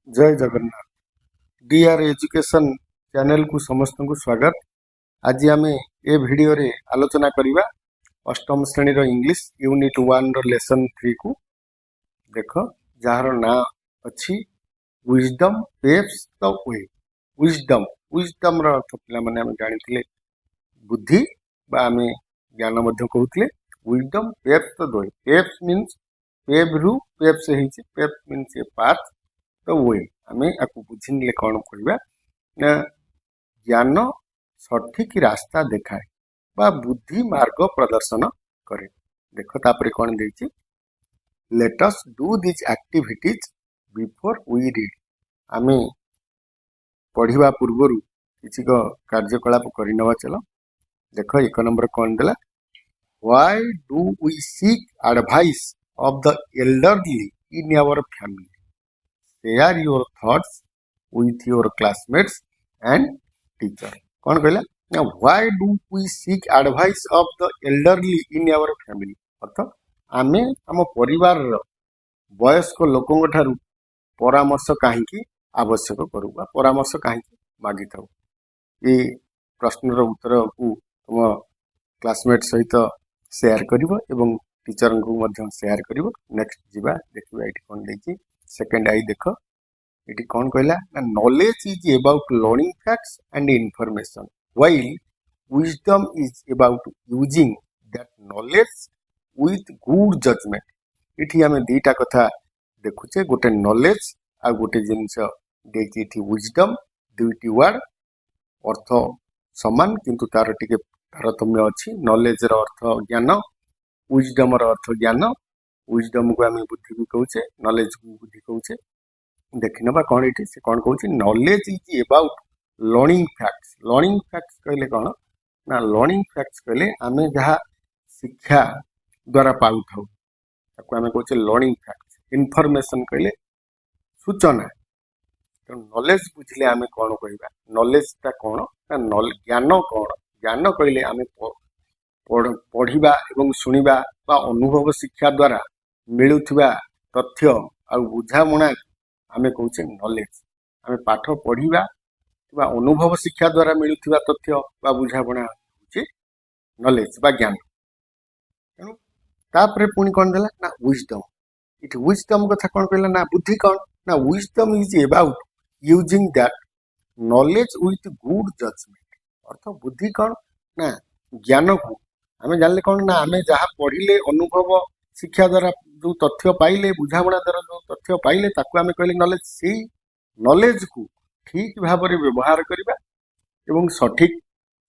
जय Jagannath. D R education channel को समस्त को स्वागत। आज आम ए भिडियो रे आलोचना करिबा अष्टम श्रेणी रो इंग्लिश यूनिट 1 रो लेसन 3 को देख जार ना अच्छी wisdom paves the way. Wisdom wisdom रो अर्थ पिला माने हम जानिथिले बुद्धि बा आम ज्ञान मध्य कहउथिले। Wisdom paves the way. Paves means pave रु पेप्स हेछि। Paves means a path the way. आम आपको बुझे कौन कहवा ना ज्ञान सठिक रास्ता देखाए बा बुद्धि मार्ग प्रदर्शन करे। देख तापर कौन देछि let us do this activities before we read. आम पढ़िबा पूर्व किसी कार्यकलाप करनवा चलो। देख एक नंबर कौन देला why do we seek advice of the elderly in our family. Share your thoughts with your classmates and teacher। कौन कहला ना why do we seek advice of the elderly in our family। अर्थ आमे आम परिवार वयस्क लोकों ठारू परामर्श कहीं आवश्यक करू बा परामर्श कहीं मागी थाउ। ये प्रश्नर उत्तर को तुम क्लासमेट सहित शेयर करिवो एवं टीचर को मध्य शेयर करिवो। नेक्स्ट जीवा देखिबा एठी कोन देछि सेकंड आई देख ये कौन कहला knowledge is about learning facts and information while wisdom is about using that knowledge with good judgement. इठी आमे दीटा कथा देखुचे गोटे नॉलेज आ गोटे जिनस देछि इठी विजडम दुईटी वर्ड अर्थ समान किंतु तार टिके तारतम्य अछि। नॉलेज रो अर्थ ज्ञान विजडम रो अर्थ ज्ञान। विजडम को आमे बुद्धि भी कहउचे नॉलेज को बुद्धि कहउचे। देखि नबा कौन एठी से कौन कहउची knowledge is about learning facts. Learning facts कहले कौन ना लर्निंग फैक्ट्स कहले आमे जहा शिक्षा द्वारा पाउ थाउ ताको आमे कहउचे लर्निंग फैक्ट्स। इनफॉरमेशन कहले सूचना। तो नॉलेज बुझले आमे कौन कहबा नॉलेज ता कौन ना ज्ञान कौन। ज्ञान कहले आमे पढ़िबा एवं सुनिबा बा अनुभव शिक्षा द्वारा मिलुथिबा तथ्य आ बुझामणा आमे कहूचे नॉलेज। आमे पाठ पढ़िबा बा अनुभव शिक्षा द्वारा मिलुथिबा तथ्य बा बुझामणा होचे नॉलेज बा ज्ञान। तेणु तापरे पुणी कौन देला ना विजडम। इट विजडम कथा कौन कहला ना बुद्धि कौन ना wisdom is about using that knowledge with good judgement. अर्थ बुद्धि कौन ना ज्ञान को आमे जानले कौन ना आमे जहा पढ़िले अनुभव शिक्षा द्वारा जो तथ्य पाइले बुझामणा द्वारा जो तथ्य पाइले ताकू आमे कहले नॉलेज। से नॉलेज को ठीक भाव में व्यवहार करिबा एवं सठिक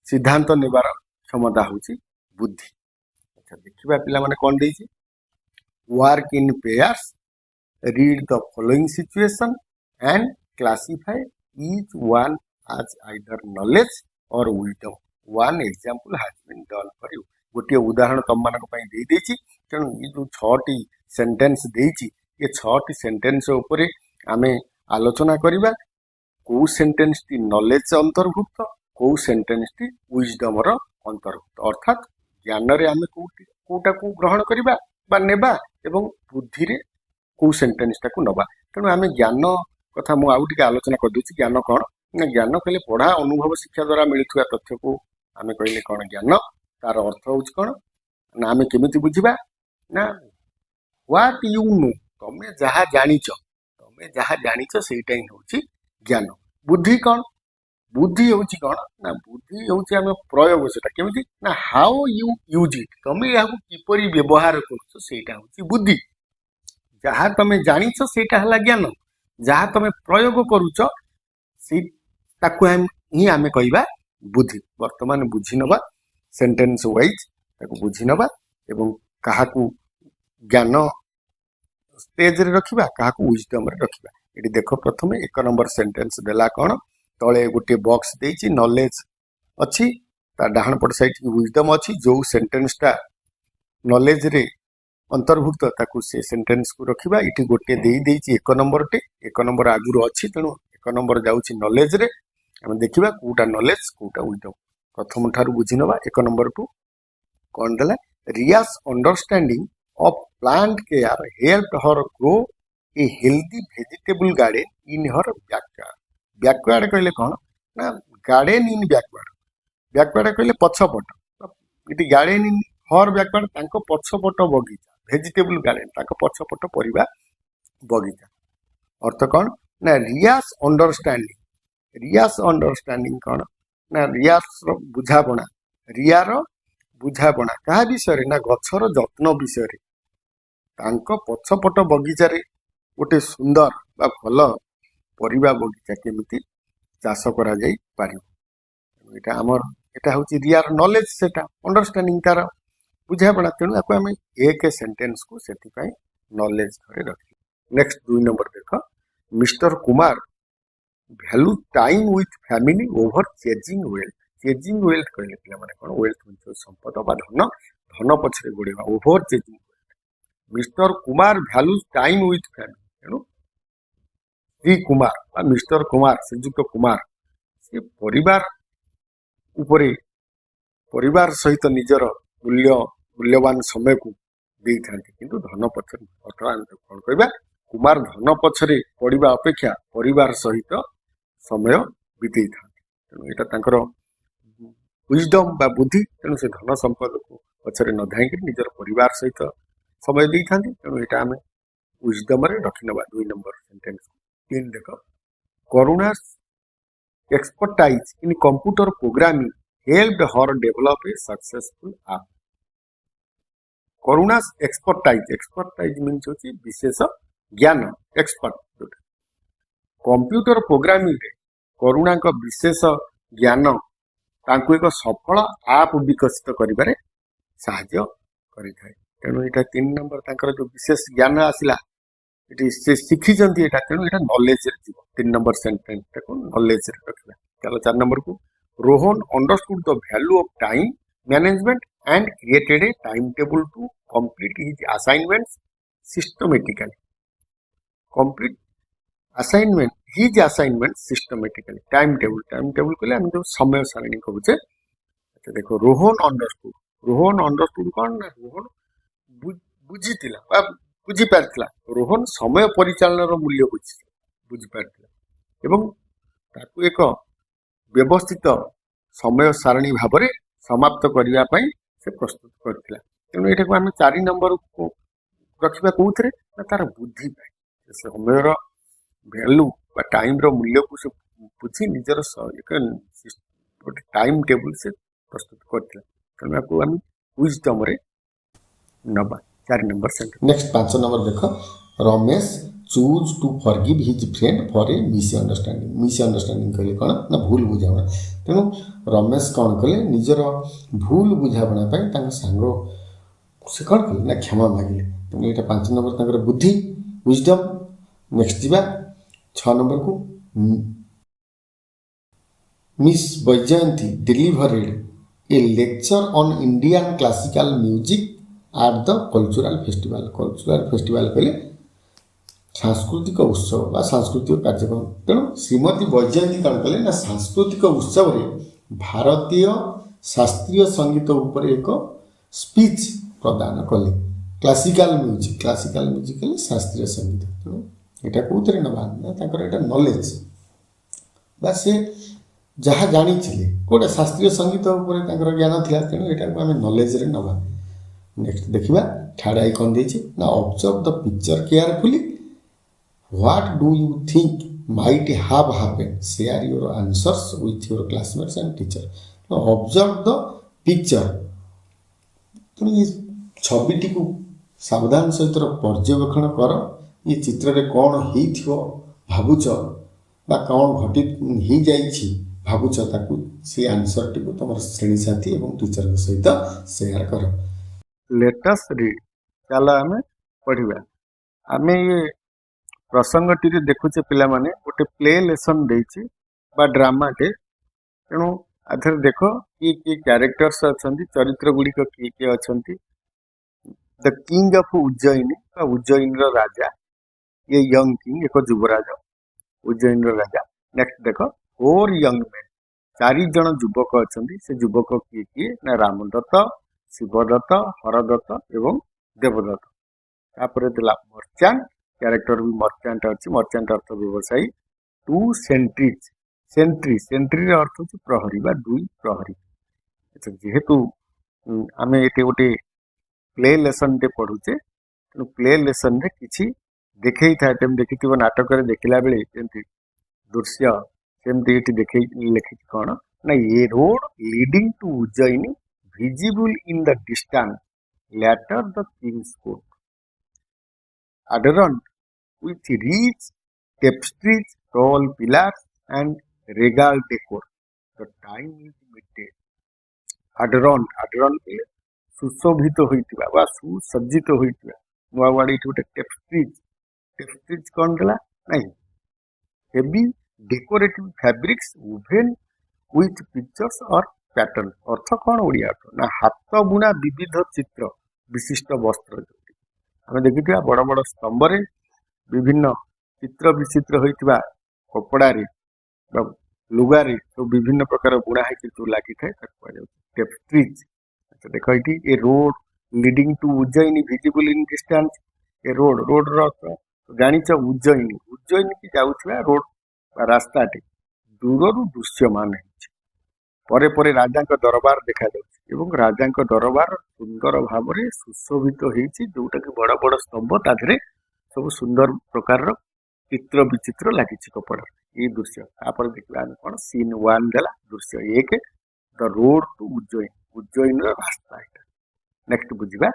सिद्धांत नेबार क्षमता होची बुद्धि। अच्छा देखिबा पिला माने कोन देछि work in pairs read the following situation and classify each one as either knowledge or wisdom. One example has been done for you. गोटे उदाहरण तुम मानक पई दे देछि। तेणु ये जो 6टी सेंटेंस देछि ये 6टी सेंटेंस उपरे आमे आलोचना करिबा। को सेंटेंस टी नॉलेज अंतर्भुक्त को सेंटेंस टी विजडम रो अंतर्भुक्त। अर्थात ज्ञान रे आमे कोटा को ग्रहण करिबा बा नेबा एवं बुद्धि रे को सेंटेंस टा को नबा। तेणु आमे ज्ञान कथा मु आउ टिके आलोचना कर दोछि। ज्ञान कौन ना ज्ञान कहले पढ़ा अनुभव शिक्षा द्वारा मिलुथुवा तथ्य को आमे कहले कौन ज्ञान। तार अर्थ होउछ कौन ना आमे केमिति बुझिबा ना व्हाट यू नो। तमे जहा जानिछ सेटा ही होउछि ज्ञान। बुद्धि कौन बुद्धि होउछि कौन ना बुद्धि होउछि आमे प्रयोग सेटा केमिति ना हाउ यू यूज इट। तमे याहु किपरि व्यवहार करछ सेटा होउछि बुद्धि। जहा तमे जानिछ सेटा हला ज्ञान। जहा तमे प्रयोग करूछ से ताकू हम ही आमे कहबा बुद्धि। वर्तमान बुझी नबा सेंटेंस वाइज ताकू बुझी नबा एवं काहाकू ज्ञान स्टेज रे रखिबा काहाकू विजडम रे रखिबा। एटी देखो प्रथमे एक नंबर सेंटेंस देला कौन तळे गोटे बॉक्स देछि नॉलेज अछि ता डाहण पट साइड की विजडम अछि। जो सेंटेंस टा नॉलेज रे अंतर्भुक्त ताकू से सेंटेंस को रखिबा। इटी गोटे देई देछि एक नंबर टे एक नंबर आगुरो अछि। तेणु एक नंबर जाउछि नॉलेज रे। हम देखिबा कोटा नॉलेज कोटा विजडम। प्रथम ठारू बुझी नबा एक नंबर टू कौन देला Riya's understanding of plant care help her grow a healthy vegetable garden in her backyard. Backyard कहले कौन ना गार्डन इन बैकयार्ड। बैकयार्ड कहले पछपट, इति गार्डन इन हर बैकयार्ड तांको पछपट बगीचा वेजिटेबल गार्डन तांको पछपट परिबा बगीचा। अर्थ कौन ना रियास अंडरस्टैंडिंग। रियास अंडरस्टैंडिंग कौन ना रियास बुझापणा, रियार बुझापणा क्या विषय ना गछर जत्न विषय तांको पछपट बगीचा रे गोटे सुंदर बा भल परिबा बगीचा केमिति चाष करा जाई पारिबो। एटा हमर एटा होची रियार नॉलेज, सेटा अंडरस्टैंडिंग तार बुझापणा। तेणु आको आम एक सेंटेंस को सेति पई नॉलेज घरे रखी। नेक्स्ट 2 नंबर देख, mister Kumar value time with family over chasing wealth. Chasing wealth कहले पिला माने कोन, वेल्थ म्हणजे संपद बा धन, धन पछरे गोडेबा, over chasing wealth. Mister Kumar value time with family. तेणु श्री कुमार बा मिस्टर कुमार, श्रीजुक्त कुमार से परिवार उपरे परिवार सहित निजर मूल्यवान समय को दे थांती, किंतु धन पछरे। अर्थात कोन कहबा, कुमार धन पछरे पड़िबा अपेक्षा परिवार सहित समय बीतई था। तेणु यहाँ तांकर विजडम बा बुद्धि, तेणु से धन संपद को पछरे न धाई निजर परिवार सहित समय दे था। तेणु यहाँ आम विजडम रखी नवा 2 नंबर सेंटेंस। 3 देख, Karuna's expertise in computer programming helped her develop a successful app. Karuna's expertise, expertise means होची विशेष ज्ञान, एक्सपर्ट। कंप्यूटर प्रोग्रामिंग रे करुणा का विशेष ज्ञान तांको एक सफल ऐप विकसित करिबारे सहायता करिथाय। तेणु एटा 3 नंबर तांकर जो विशेष ज्ञान आसिला इति से शिखी जंती एटा। तेणु एटा नॉलेज रे जीव। 3 नंबर सेंटेंस ताको नॉलेज रे रखबा। चलो 4 नंबर को, Rohan understood the value of time management and created a time table to complete his assignments systematically. Complete assignment his assignment systematically. Time table कहले हम जो समय सारणी कहूचे। अच्छा देखो, रोहन अंडरस्टूड कौन ना, रोहन बुझीतिला बा बुझी पारथिला। रोहन समय परिचालन मूल्य बुझी पारथिला एवं ताकू एक व्यवस्थित समय सारणी भाबरे समाप्त करिया पई से प्रस्तुत करथिला। तेणु एटा को हम 4 नंबर को रखिबा कोउथरे ना तार बुद्धि पाई, समयर वैल्यू बा टाइम रो मूल्य को से बुझी निजर एक टाइम टेबल से प्रस्तुत करथिला। तेणु को हम विजडम रे नबा 4 नंबर सेंटेंस। नेक्स्ट 5 नंबर देखो, Ramesh choose to forgive his friend for a misunderstanding. Misunderstanding कहले कोन ना भूल बुझावना। तेणु रमेश कौन कले निजर भूल बुझावना पई तांग सांगो से कौन कले ना क्षमा मागिले। तेणु एटा 5 नंबर तांकर बुद्धि, विजडम। नेक्स्ट जीवा 6 नंबर को, miss Vaijayanti delivered a lecture on Indian classical music at the cultural festival. Cultural festival कहले सांस्कृतिक उत्सव बा सांस्कृतिक कार्यक्रम। तेणु श्रीमती वैजयंती कौन कले ना सांस्कृतिक उत्सव रे भारतीय शास्त्रीय संगीत उपर एक स्पीच प्रदान कले। क्लासिकल म्यूजिक कहले शास्त्रीय संगीत। तेणु एटा कोथरे नबा ना ताकर एटा नॉलेज बा से जहाँ जानी छिले कोटा शास्त्रीय संगीत उपर ताकर ज्ञान थिला। तेणु एटा को हम नॉलेज रे नबा। नेक्स्ट देखिबा, थर्ड आइकन देछि ना, observe the picture carefully. What do you think might have happened, share your answers with your classmates and teacher. Observe the picture. तो ये छविटी को सावधान सहित पर्यवेक्षण कर। ये चित्र रे कौन हेइथियो भाबुच बा कौन घटित ही जाइछि भाबुच, ताकू से आंसर टी को तुम श्रेणी साथी एवं टीचर के सहित शेयर कर। Latus read. चलो आम पढ़ा। आम ये प्रसंग टी देखुचे पिला माने गोटे प्ले लेसन देछि बा ड्रामा टे। तेणु आधर देख किए कैरेक्टर्स अछंती, चरित्र गुड़िक किए अछंती। द किंग ऑफ उज्जैन बा उज्जैन रो राजा, ये यंग किंग एक युवराज उज्जैन रो राजा। नेक्स्ट देख, 4 यंग मैन, 4 जन युवक अछंती। से युवक किए किए ना, रामदत्त, शिवदत्त, हरदत्त एवं देवदत्त। तापर देला मर्चांट क्यारेक्टर भी मर्चेंट अच्छी मर्चेंट अर्थ व्यवसायी टू सेंट्रीज सेंट्री सेंट्री अर्थ हूँ प्रहरी बा दुई प्रहरी अच्छा जेहेतु आम ये गोटे प्ले लेसन टे पढ़ुचे तेणु प्ले लेसन रे किसी देखई था तुम देखि नाटक देखला बेले जमी दृश्य सेमती ये देखे लिखी कौन ना ये road leading to Ujjayini visible in the distance later the king's court adorned with rich tapestries tall pillars and regal decor the time is midday adorned बोले सुशोभित होइतिबा बा सुसज्जित होइतिबा नुआ वाड़ी गोटे टेप्स्ट्रीज कौन देला नहीं heavy decorative fabrics woven with pictures or pattern अर्थ कौन ओडिया अर्थ ना हाथ बुणा विविध चित्र विशिष्ट वस्त्र आम देखी बड़ बड़ स्तंभ विभिन्न चित्र विचित्र होता कपड़े लुगारे तो विभिन्न प्रकार बुणा है जो लगी था टेप्स्ट्रीज अच्छा देख ये road leading to Ujjayini visible in distance a road अर्थ जाच उज्जयिनी की जाऊा रोड रास्ता दूर दृश्यमान है परे परे राजा दरबार देखा राजा दरबार सुंदर भाव में सुशोभित होती जोटा कि बड़ बड़ स्तंभ ताधे सब सुंदर प्रकार चित्र विचित्र लगी कपड़ा ये दृश्य तापर देखा कौन सीन वन देला दृश्य एक द रोड टू उज्जयिन रास्ता नेक्स्ट बुझा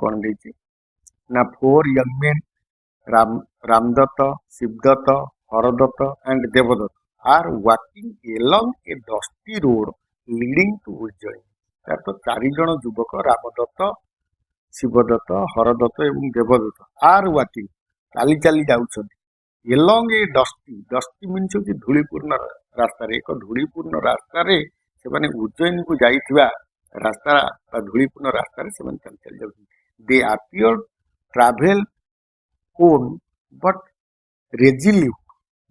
कौन देती ना four young men Ramdatt Shivdatt Hardatt and Devdatt are walking along a dusty road leading to Ujjain तार तो चारि जन युवक रामदत्त शिवदत्त हरदत्त एवं देवदत्त आर वाकिंग चाली चाली जाउछन्ति एलॉन्ग ए डस्टी मीन्स कि धूलिपूर्ण रास्ता रे एक धूलिपूर्ण रास्ता रे से माने उज्जैन को जाइथिबा रास्ता बा धूलिपूर्ण रास्ता रे से माने चाली चाली जाउछन्ति they appear travel on but resolute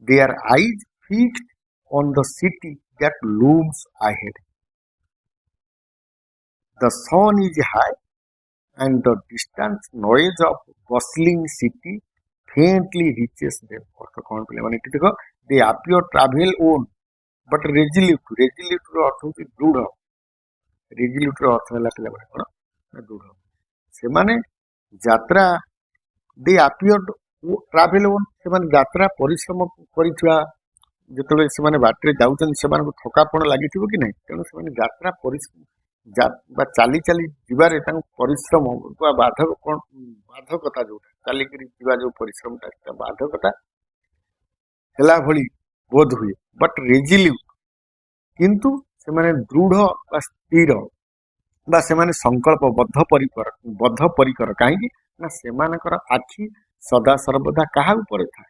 their eyes fixed on the city that looms ahead. The sun is high and the distant noise of bustling city faintly reaches them. They appear travel on but resolute. Resolute अर्थ होची दृढ़. Resolute अर्थ है कौन दृढ़. से माने यात्रा they appeared travel on से माने यात्रा परिश्रम करिथुआ जिते से बाटे जाऊँ से थकापण लगी कि नहीं तेणु से यात्रा चली चली जीवार परिश्रम बाधक कौन बाधकता जो चलिक जो परिश्रमटा बाधकता है भली बोध हुए बट रेजिल्यूट किंतु से दृढ़ स्थिर से संकल्प बद्ध परिकर कहीं से आखि सदा सर्वदा क्या ऊपर था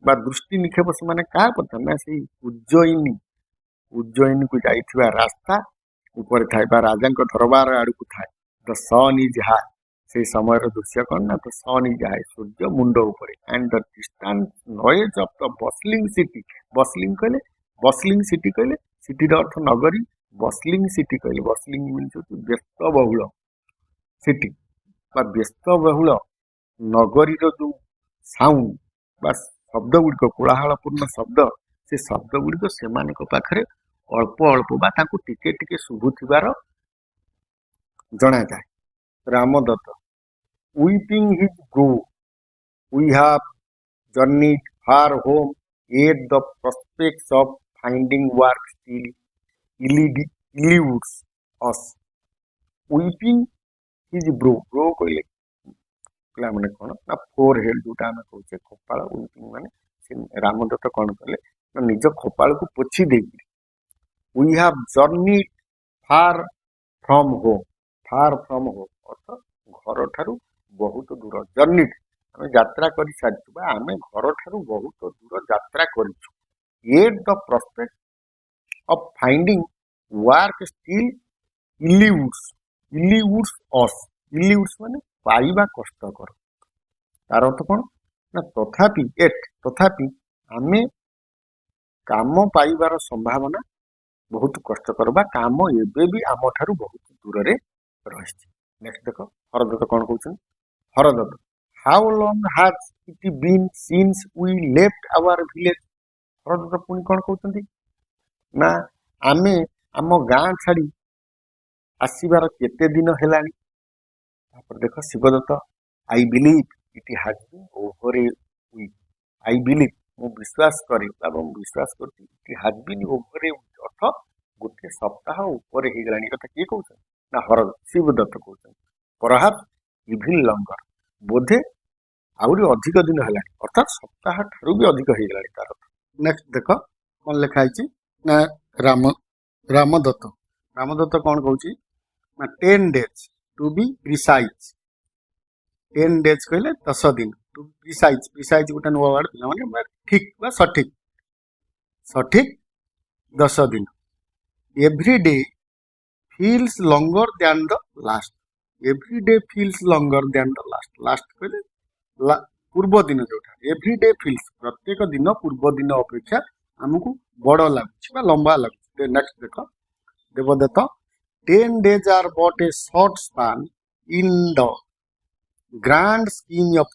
दृष्टि निक्षेप से मैंने क्या पता ना से उज्जयिनी को जाइथिबा रास्ता ऊपर था राजा दरबार आड़ को था द सन इज हाई से समय दृश्य कौन ना द सन इज हाई सूर्य मुंड ऊपर and the distance noise of the bustling city bustling city कहले सिटी अर्थ नगरी बस्लिंग सिटी कहले बस्लिंग मीन्स व्यस्त बहुल सिटी व्यस्त बहुल नगरी जो साउंड बस शब्द गुड़िक कोलाहलपूर्ण शब्द से शब्द गुड़िक से पाखे अल्प अल्प टिके टिके शुभुथिबार जना जाए Ramdatt wiping his brow we have journeyed far home at the prospects of finding work still eludes us wiping his brow कहले मैंने कौन ना फोर हेड जोटा आम कहे कपाल माने रामदत्त कौन कले निज कपाल को पोछि दे we have journeyed far from home अर्थ घर ठारू बहुत दूर जर्नीड आम यात्रा कर सारी आम घर ठारू बहुत दूर यात्रा कर at the prospect of finding work still eludes us माने पाइबा कष्टकर तार अर्थ कौन ना तथापि आमे काम पाइबार संभावना बहुत कष्टकर बा काम एबे भी आम ठारू बहुत दूर रे रही। नेक्स्ट देख हरदत्त कौन कहते Hardatt how long has it been since we left our village Hardatt पुणी कौन कहते ना आमे आम गाँ छाड़ी आसबार केते दिन हेलानी देख Shivdatt I believe it has been over a week I believe मु विश्वास करे विश्वास करती it has been over a week अर्थ गोटे सप्ताह ऊपर हो गलानी कथा किए कौन ना हरद शिवदत्त कहते परहाप्स इभिन लंगर बोधे आउरी अधिक दिन है अर्थात सप्ताह ठारू भी अधिक हो गलानी तार नेक्स्ट देख कौन लिखाई ना रामदत्त रामदत्त कौन कहूँ ना 10 days to be precise 10 days कहले 10 दिन टू प्रिसाइज प्रिसाइज गोटे नुआ वर्ड पे ठीक बा सठिक सठिक 10 दिन every day feels longer than the last every day feels longer than the last last कहले पूर्व दिन जोटा एवरी डे फील्स प्रत्येक दिन पूर्व दिन अपेक्षा आमको बड़ लगुच लंबा लगुच नेक्स्ट देख Devdutt 10 days are but a short span in the grand scheme of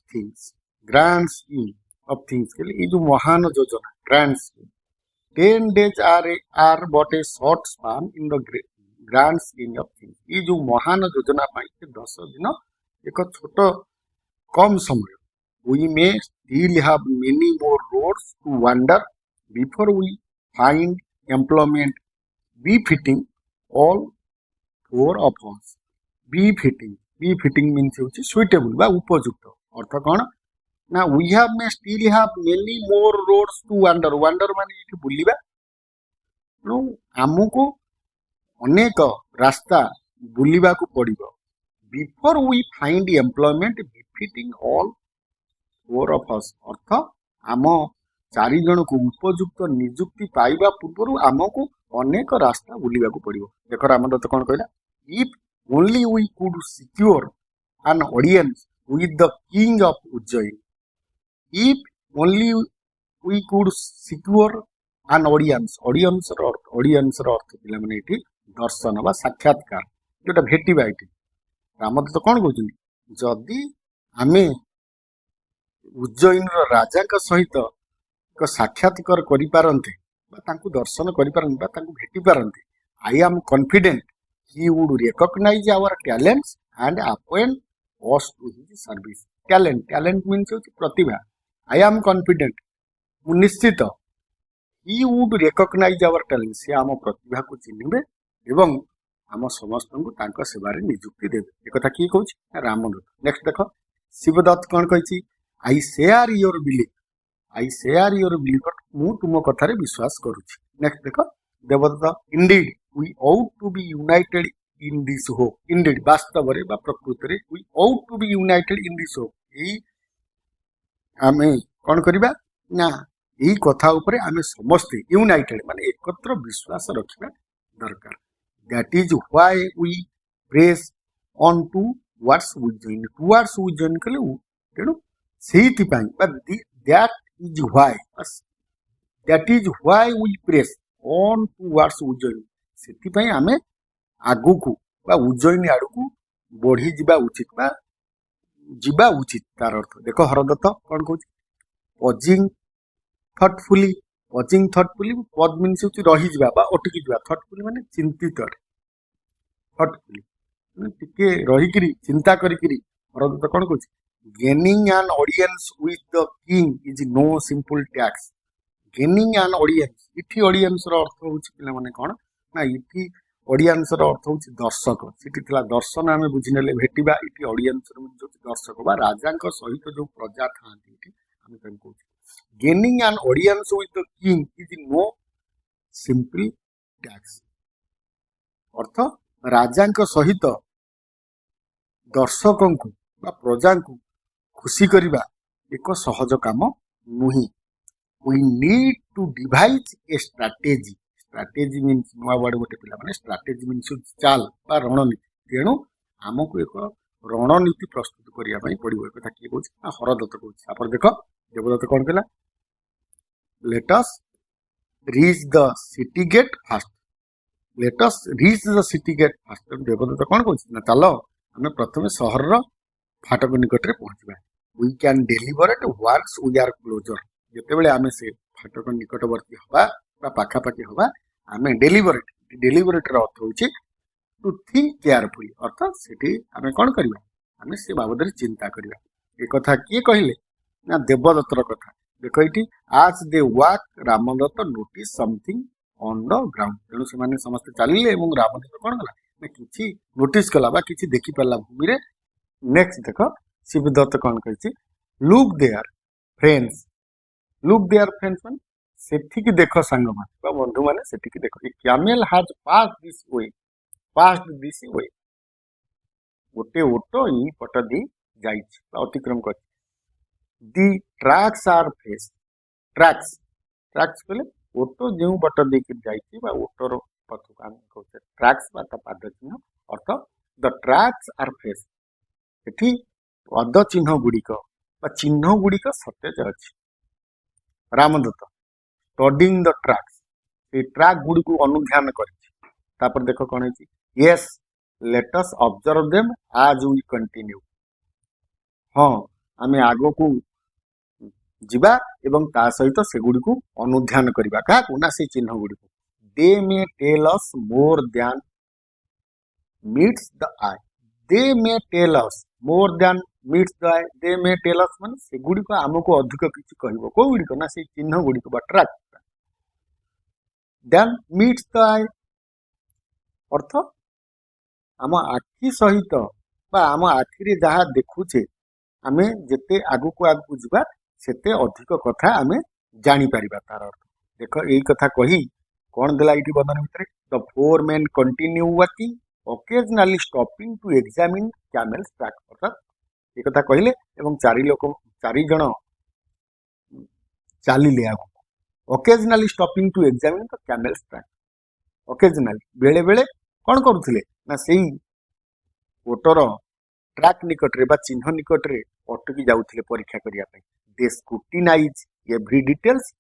things के लिए जो महान योजना grand scheme 10 days are but a short span in the grand scheme of things ये जो महान योजना पाई 10 दिन एक छोट कम समय we may still have many more roads to wander before we find employment befitting all four of us befitting means suitable बा उपयुक्त अर्थ कौन ना we may still have many more roads to wander माने ये बुलिबा नो आमको अनेक रास्ता बुलिबा को पड़िबो before we find employment befitting all four of us अर्थ आम 4 जन को उपयुक्त नियुक्ति पाइबा पूर्व आमको अनेक रास्ता बुलिबा को पड़िबो देख रामदत्त कौन कहला if only we could secure an audience with the king of Ujjain if only we could secure an audience audience रो अर्थ पिला माने एठी दर्शन बा साक्षात्कार जोटा भेटिबा एठी रामदत्त कौन कहउछन जदि आमे उज्जैन राजा सहित एक साक्षात्कार करिपारंते दर्शन करिपारंते भेटी पारंते I am confident he would recognise our talents and appoint us to his service talent means प्रतिभा आई एम कॉन्फिडेंट निश्चित he would recognise our talent से आम प्रतिभा को चिन्हिबे एवं आम समस्त को सेवारे नियुक्ति देवे एक कथा किए कहूँ रामदत्त नेक्स्ट देख शिवदत्त कौन कही आई शेयर योर बिलीफ मु तुम कथारे विश्वास करुछि नेक्स्ट देख Devdatt indeed we ought to be united in this hope indeed वास्तव रे बा प्रकृति रे we ought to be united in this hope एई आमे कोन करिबा ना एई कथा ऊपर आमे समस्त यूनाइटेड माने एकत्र विश्वास रखिबा दरकार that is why we press on to towards Ujjain कले तेणु that is why we press on towards Ujjain से आमे आगु को उज्जैन आड़ को बढ़ी जीवा उचित तार अर्थ देख हरदत्त कौन कहूँ पजिंग थॉटफुली पद मीन्स रही अटकी जा थॉटफुली माने चिंतित थॉटफुली टिके रही चिंता करी हरदत्त कौन कहूँ gaining an audience with the king is no simple task gaining an audience इठी audience रो अर्थ होछि पिला माने कोन ना इठी audience रो अर्थ होछि दर्शक सिटी थिला दर्शन आमे बुझिनेले भेटिबा इठी audience रो जो दर्शक बा राजा को सहित जो प्रजा थांती इठी आमे तन कहू gaining an audience with the king is no simple task अर्थ राजा को सहित दर्शकों को बा प्रजा को खुशी करिबा एक सहज काम नुही we need to devise a strategy means नुआ वर्ड गोटे पिला माने स्ट्राटेजी मीन्स चाल बा रणनीति तेणु आमको एक रणनीति प्रस्तुत करिया पई पड़िबो एक कथा की कहूछ हरदत्त कहूछ आप देख देवदत्त कौन कहला let us reach the city gate fast Devdatt कौन कहूछ ना चलो आमे प्रथमे शहर रो फाटक निकट रे पहुंचबा we can deliver it once we are closer जिते आम से फाटक निकटवर्ती हवा पाखापाखि हवा आम डेलीवर अर्थ हूँ टू थिंक केयरफुली अर्थात से आम कौन करवा आम से बाबद चिंता करवा ये कथा किए कहले ना देवदत्तर कथा देख ये आज they walk Ramdatt notice something on the ground तेणु से समस्त चलिए रामदत्त कौन कला ना कि नोटिस कला कि देखी पारा भूमि रे नेक्स्ट देख शिवदत्त कौन कही look there friends look there friends मान सेठिकी देख सांग मान बंधु मैंने सेठिकी देख camel has passed this way गोटे ओटो ई पट दी जाई अतिक्रम कर दी tracks are fresh tracks tracks कहले ओटो जो बट देकी जाई ओटोर पथ को आम कहते ट्रैक्स पाद चिन्ह अर्थ द ट्रैक्स आर फेस एठी पद चिन्ह गुड़िक चिन्ह गुड़िक सतेज अच्छी Ramdatta studying the tracks track Gudi को अनुध्यान कर देख कौन है yes let us observe them आज वी कंटिन्यू हाँ आम आग को जीवा एवं ता सहित से गुड़ी को अनुध्यान करवा क्या ना से चिन्ह गुड़ी को they may tell us more than meets the eye they may tell us more than meets the eye they may tell us मान से गुड़ी को आमको अधिक किसी कह कौ गुड़िक ना से चिन्ह गुड़ी को ट्रैक दैन मीट्स द आई अर्थ आम आखि सहित आम आखिरे जहाँ देखुचे आम जिते आगु आगु जावा सेते अधिक कथा आम जापर तार अर्थ देख यही कथा कही कौन देला ये बंधन भितर the four men continue working occasionally stopping to examine camel's track अर्थात ये कथा कहले एवं चारि जन चलिले आगु occasionally stopping to examine the camel's track occasionally बेले बेले कौन करुले ना से ओटर ट्रैक निकटरे बा चिन्ह निकटरे अटकी जाउथिले परीक्षा करने they scrutinize every details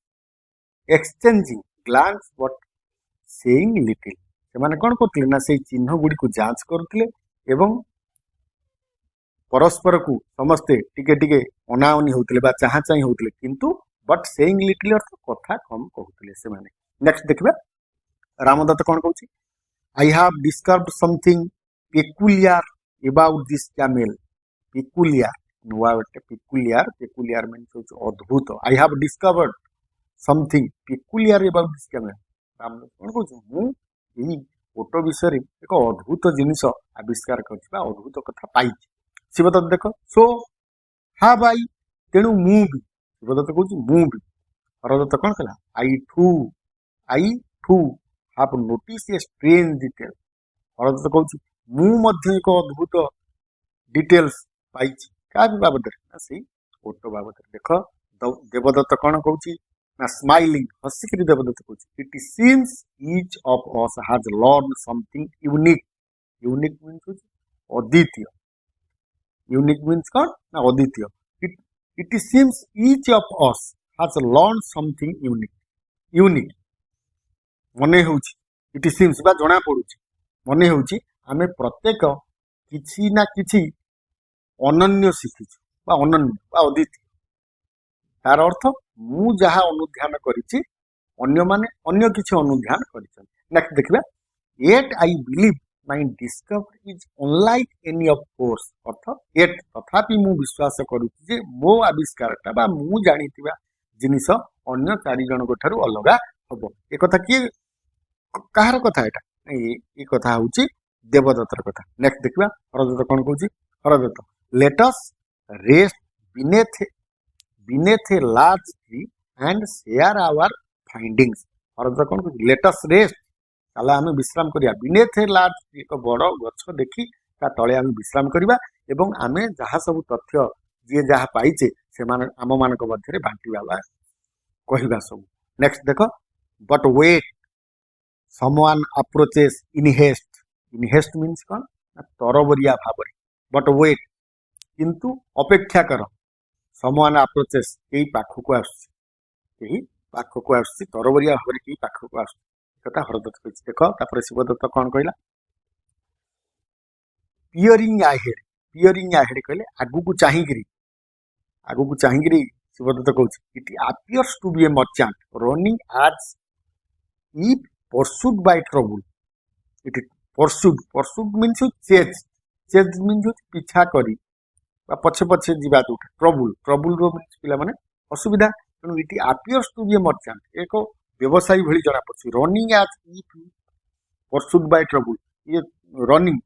exchanging glance but saying little से माने कौन करथिले ना से चिन्ह गुड़ी को जांच करथिले एवं परस्पर को समस्ते टिके टिके अनाअनी होउथिले बा चाहा चाही होउथिले किंतु बट सेइंग लिटिल अर्थ कथा कम कहउथिले से माने नेक्स्ट देखबा रामदत्त कौन कहउछि I have discovered something peculiar about this camel. Peculiar. Peculiar means adbhuta. I have discovered something peculiar about this camel. कौन कहूँ ओटो विषय एक अद्भुत जिनिस आविष्कार कर अद्भुत कथा पाई शिवदत्त देख सो हा भाई तेणु मु भी शिवदत्त कहूँ मु भी हरदत्त कौन कला आई ठू have noticed a strange detail Hardatt कहूँ मु एक अद्भुत डिटेल्स पाई क्या बाबद से ओटो बाबद देख देवदत्त कौन कहूँ ना स्माइलिंग हसिक देवदत्त कहूँ it seems each of us has learn something unique unique means अद्वितीय यूनिक मीन्स कौन ना अद्वितीय it seems each of us has learn something unique unique मने होउछि इट सीम्स बा जना पड़ुछि मने होउछि आमे प्रत्येक किछि ना किछि अनन्य शिखिछु बा अनन्य बा अद्वितीय तार अर्थ मु जहा अनुध्यान करिछि अन्य माने अन्य किछि अनुध्यान करिछन नेक्स्ट देखबा yet I believe my discovery is unlike any of course earth yet तथापि मु विश्वास करूछि जे मो आविष्कारटा बा मु जानिथिबा जिनिस अन्य चारि जनक ठारू अलगा हबो ए कथा कि कहार कथा एटा ये कथा हूँ देवदत्तर कथा नेक्स्ट देखा हरदत्त कौन कहूँ Hardatt let us rest beneath a large tree and share our findings Hardatt कौन कहूँ लेट अस रेस्ट ताला आम विश्राम करिया बीनेथ ए लार्ज ट्री एक बड़ गछ देखी ता तले आम विश्राम करिया एवं आमे जहाँ सब तथ्य जी जहाँ पाइचे से आम मान मध्य बांटिबा कहवा सब नेक्स्ट देख but wait someone approaches in haste means कौन तरबरिया भाव बट वेट किंतु अपेक्षा कर someone approaches कई पाखक आसुची तरबरिया भाव कई पाखक आसता हरदत्त कही देख तापर शिवदत्त कौन कहला पियरिंग आहेड कहले आगु को चाहिकी आगु को चाहिए शिवदत्त कहूँ it appears to be a merchant running as if pursued by trouble it pursued means chase means पिछा करी पछे पछे जीवा जो ट्रबुल मीन्स पिला माने असुविधा तेणु it appears to be a merchant एक व्यवसायी भली जना पड़ी running as if pursued by trouble ये रनिंग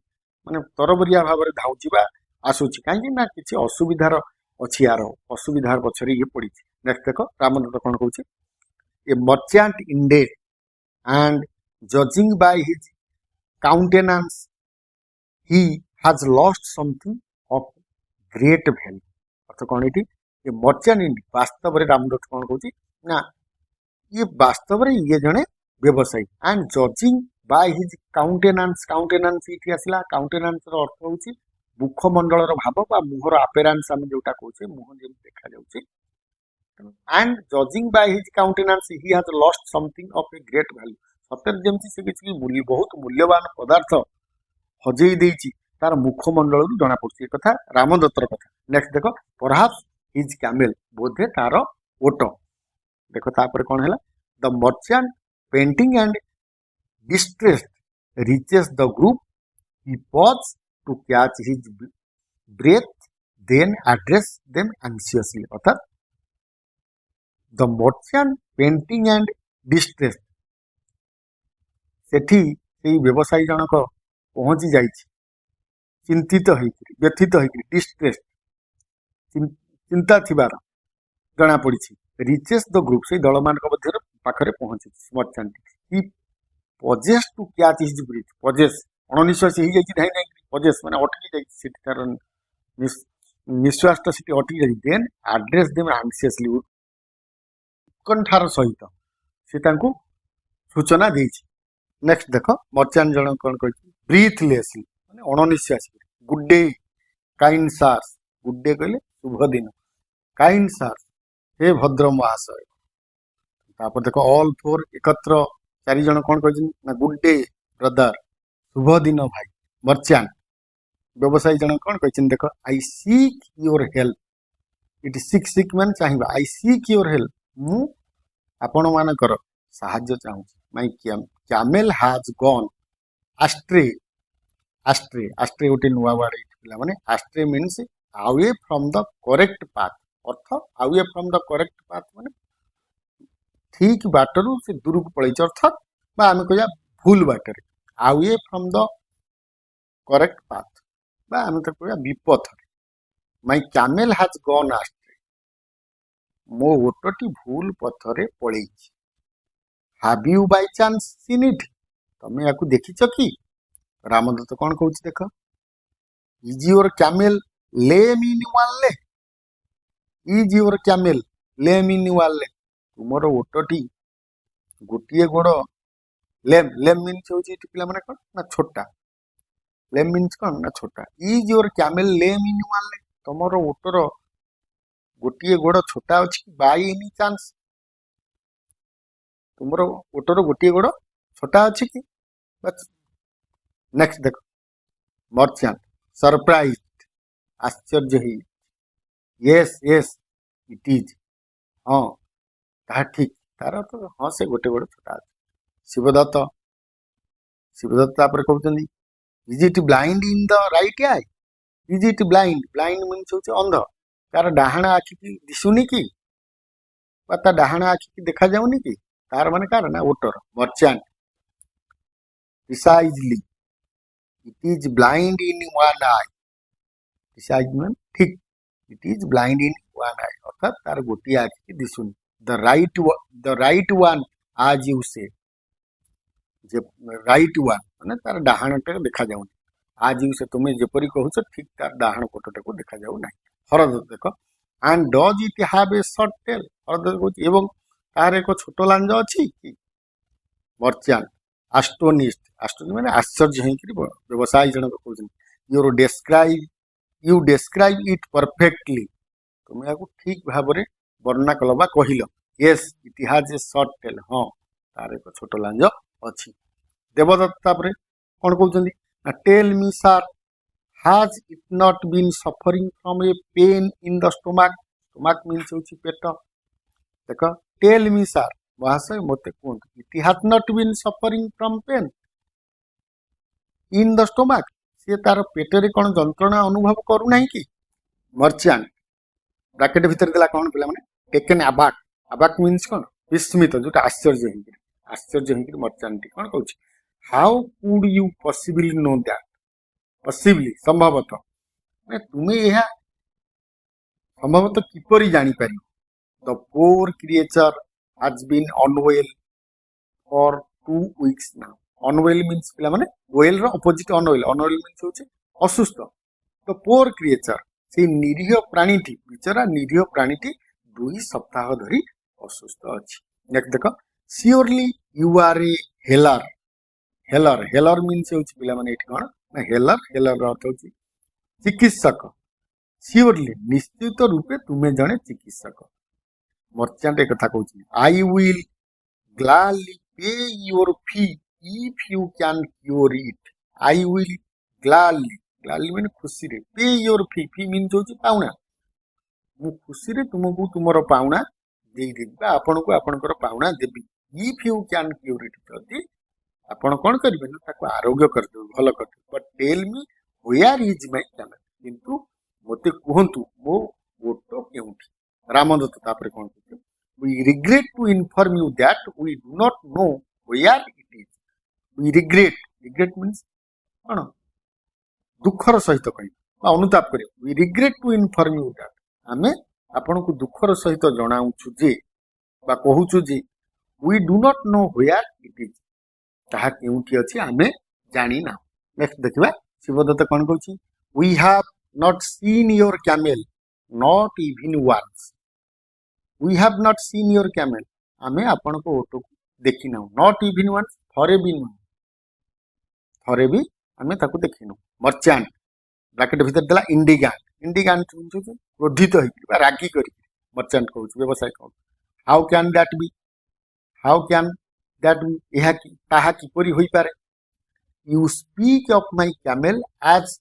माने तरबरिया भाव में धाउची आसूची कहीं किसी असुविधार अच्छी यार असुविधार पछरे ये पड़ी। नेक्स्ट देख रामदत्त कौन कहूँ a merchant in debt and judging by his countenance he has lost something of great value अर्थ कौन ये मर्चेंट इन वास्तव में रामदत्त कौन कहूँ ना ये वास्तव में ये जड़े व्यवसायी and judging by his countenance ये आसला काउंटेनेंस अर्थ हूँ मुखमंडल भाव बा मुहर आपेरान्स आम जोटा कहे मुह जमी देखा जाऊँगी and judging by his countenance he has lost something of a great value सतर जमी से किसी बहुत मूल्यवान पदार्थ हजई देछि तार मुखमंडल जना पड़ी कथा रामदत्तर कथा। नेक्स्ट देख परहाप्स हिज कैमेल बोधे तार ओट देख तापर कौन है the merchant panting and distressed reaches the group he pause to catch his breath then address them anxiously अर्थात the merchant panting and distressed सेठी से व्यवसायी जनक पहुंची जाइछि चिंतित होइकरी व्यथित होइकरी डिस्ट्रेस चिंता थिबार जना पड़ी रिचेस द ग्रुप से दल मान मध्य पाखरे पहुंची merchant he pauses to catch his breath pauses अणनिश्वास हो जाए पजेस माने अटकी जाइछि तार निश्वास से अटकी जाइछि देन एड्रेस देम एंशियसली उत्कंठार सहित से तांको सूचना देइछि। नेक्स्ट देख मर्चेंट जन कौन कह ब्रीथलेसली माने अणनिश्वास good day kind sirs good day कहले शुभ दिन काइंड सार्स हे भद्र महाशय तापर देख ऑल फोर एकत्र चारि जन कौन कह गुड डे ब्रदर शुभ दिन भाई मर्चेंट व्यवसायी जन कौन कह देख I seek your help it seek मान चाहिए आई सीक योर हेल्प मु आपण मानकर साहाय्य चाहूँ my camel has gone astray astray astray गोटे नुआ वर्ड पिला माने astray means away from the correct path अर्थ away from the correct path माने ठीक बाटरू से दूर को पड़े अर्थात बा आम कह भूल बाटर away from the correct path बा आम तो कह विपथ my camel has gone astray मो ओटटी भूल पथरे पड़े have you by chance seen it तमे याकू देखिछ कि रामदत्त कौन कहूँ देख is your camel lame in one leg is your camel lame in one leg तुमर ओटटी गोटे गोड़ लेम लेम मीन्स हूँ पिला माने कौन ना छोटा लेम मीन्स कौन ना छोटा is your camel lame in one leg तुमर ओटर गोटे गोड़ छोटा अच्छी बाय एनी चांस तुमर ओटर गोटे गोड़ छोटा अच्छी कि नेक्स्ट देख मर्चेंट सरप्राइज आश्चर्य ही यस यस इट इज हाँ ता ठीक तार तो हाँ से गोटे गोटे छोटा शिवदत्त शिवदत्त कहते is it blind in the right I is it blind blind means हूँ अंध तार डाहाण आखि की दिशुनी कि डाहाण आखि की देखा जाऊनी कि तार माने कार ना ओटर merchant precisely it is blind in one eye precise mean ठीक it is blind in one eye अर्थात तार गोटे आखि की दिशुनी the right one as you say right one माने तार डाहाण देखा जाऊनी आज यू से तुम्हें जपरी कहूच ठीक तार डाहाण पटटा को देखा जाऊ ना हरदत्त देख and does it have a short tail Hardatt कहूँ एवं तार एक छोट लांज अच्छी कि मर्चेंट आस्टोनिस्ट माने आश्चर्य हो व्यवसायी जन कहते यू डेस्क्राइब इट परफेक्टली तुम या ठीक भाव में वर्णना कल बा कहल yes it has a short tail हाँ तार एक छोट लांज अच्छी। देवदत्त कौन कहते tell me sir has it not been suffering from a pain in the stomach stomach means होची पेट देख टेल मी सर महाशय मते कहतु it has not been suffering from pain in the stomach सी तार पेटरे कौन जंत्रणा अनुभव करू नहीं कि मर्चेंट ब्रैकेट भीतर देला कौन पिला माने टेकन अबाक अबाक मीन्स कौन विस्मित जोटा आश्चर्य होकर मर्चेंट कौन कहूँ how could you possibly know that possibly संभवतः मैं तुम्हें यह संभवतः किपरि जानी पारि the poor creature has been unwell for 2 weeks now unwell means पिला माने वेल रो ऑपोजिट अनवेल मीन्स होचे असुस्थ द पोर क्रिएचर से निरीह प्राणीटी बिचारा निरीह प्राणीटी 2 सप्ताह धरी असुस्थ अछि नेक्स्ट देखो surely you are a healer healer means होची पिला माने एठी कोन ना हेलर रो अर्थ होची चिकित्सक श्योरली निश्चित रूपे तुमे जणे चिकित्सक मर्चेंट एक कथा कहूची आई will gladly pay your fee if you can cure it I will gladly माने खुशी रे पे योर फी मीन्स होची पाउना मु खुशी रे तुमको तुमरो पाउना देई देबा आपन को आपनकर पाउना देबी if you can cure it जदी आपण कोन करबे ना ताको आरोग्य कर दे भलो कर दे but tell me where is my camel किंतु मते कहंतु मो ओटो केउठी रामदत्त तापर कोन कहते we regret to inform you that we do not know where it is we regret means कोन दुखर सहित कहि अनुताप करे we regret to inform you that आमे आपण को दुखर सहित जणाउछु जे बा कहूछु जे we do not know where it is ताहा केउठी अछि आमे जानि ना नेक्स्ट देखिबा शिवदत्त कोन कहूछि we have not seen your camel not even once we have not seen your camel आमे आपण को ओटो देखि ना नॉट इवन वंस थरे भी आमे ताको देखिनु मर्चेंट ब्रैकेट भीतर देला इंडिगेंट क्रोधित होई रागी करी मर्चेंट कहूछि व्यवसाय कहूँ हाउ कैन दैट बी यह ताहा किपरि होई पारे you speak of my camel as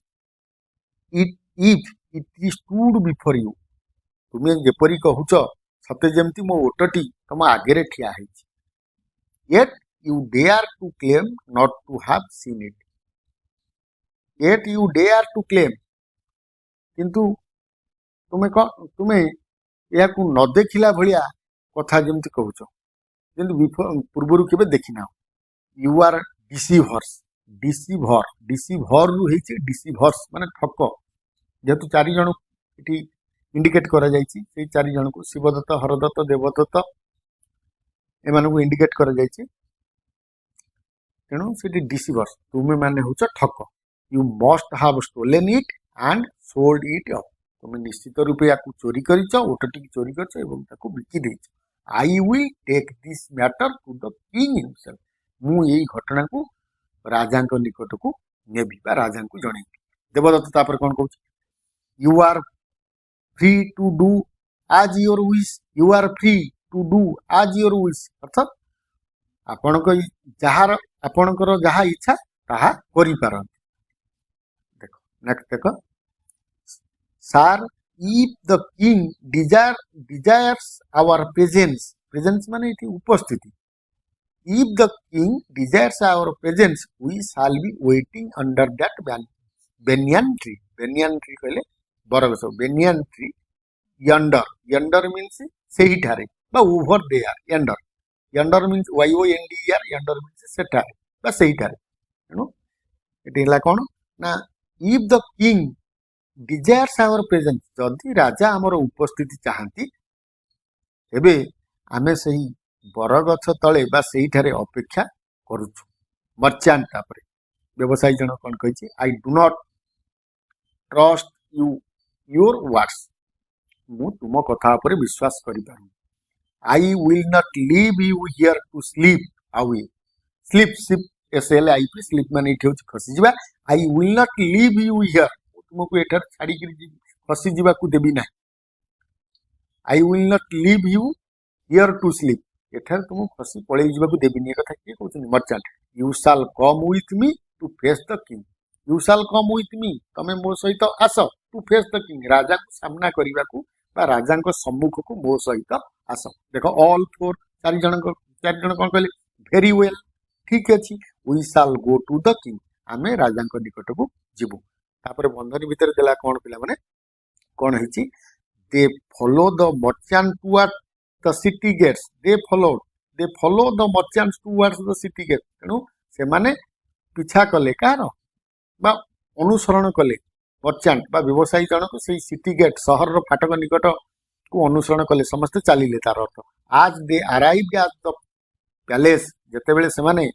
if it stood before you तुमे जेपरि कहूछ सते जेमति मो ओटटी तम आगे रे ठिया हेछि yet you dare to claim not to have seen it yet you dare to claim किंतु तुमे या को न देखिला भलिया कथा जेमति कहूछ जेमति पूर्वरु केबे देखिना यू आर डिसीभर रु हेछि डिसीभर्स माने ठक जेतु 4 जण इठी इंडिकेट करा जायछि से 4 जण को शिवदत्त हरदत्त देवदत्त एमान को इंडिकेट करा जायछि तेणु से डिसीभर्स तुमे माने होछ ठक you must have stolen it and sold it up तुमे निश्चित रूपे या चोरी करिछ ओटटी चोरी करछ एवं ताको बिकी देछ I will take this matter to the king himself मु एई घटना को राजा को निकट को नेबी बा राजा को जणै देवदत्त तापर कोन कहू you are free to do as your wish you are free to do as your wish अर्थात आपण को जहार आपणकर जहा इच्छा ताहा करि पारन देखो नेक्स्ट देखो sir if the king desires our presence माने इति उपस्थिति if the king desires our presence we shall be waiting under that banyan tree कहले बरगछ banyan tree yonder means सेही ठारे बा over there yonder means yonder yonder means सेठारे बा सेही ठारे नो एटिला कोन ना if the king desires our presence जदि राजा आमर उपस्थिति चाहती एबे आमे सही बरगछ तले बा सही ठारे अपेक्षा करूछु मर्चेंट तापरे व्यवसायी जन कोन कहिछि I do not trust you your words मु तुम कथा पर विश्वास करि पारु I will not leave you here to sleep away sleep SLIP sleep माने इठे होछि खसी जिबा I will not leave you here तुमको एठार छाड़ी कर खसी जीवा को देबी ना I will not leave you here to sleep एठार तुम खसी पळै जीवा को देबी नि कथा के कहउछन merchant you shall come with me to face the king you shall come with me तमे मो सहित आस टू फेस द किंग राजा को सामना करबा को राजा सम्मुख को मो सहित आस। देख ऑल फोर चार जन कौन कहले वेरी वेल ठीक अच्छी we shall go to the king आम राजा निकट को जीवु। तापर बंधनी भितर देला कौन पिला माने कौन है they follow the merchant toward the city gates they follow the merchants towards the city gate तेणु से माने पिछा कले कार बा अनुसरण कले मर्चेंट बा व्यवसायी जनक से सिटी गेट सहर फाटक निकट को अनुसरण कले समस्त चलिले तार अर्थ as they arrived at the palace जेतेबेले से माने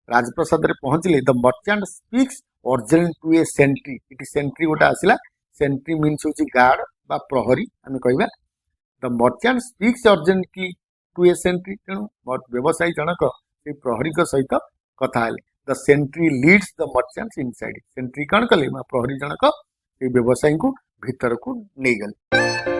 राजप्रसाद रे पहुंचले the merchant speaks urgent to a sentry इटी सेंट्री गोटा आसिला सेंट्री मीन्स होची गार्ड बा प्रहरी आमे कहबा the merchant speaks urgently to a sentry तेणु व्यवसायी जनक से प्रहरी सहित कथा हेले the sentry leads the merchants inside sentry कौन कले प्रहरी जनक से व्यवसायी को भीतर को नहीं गले।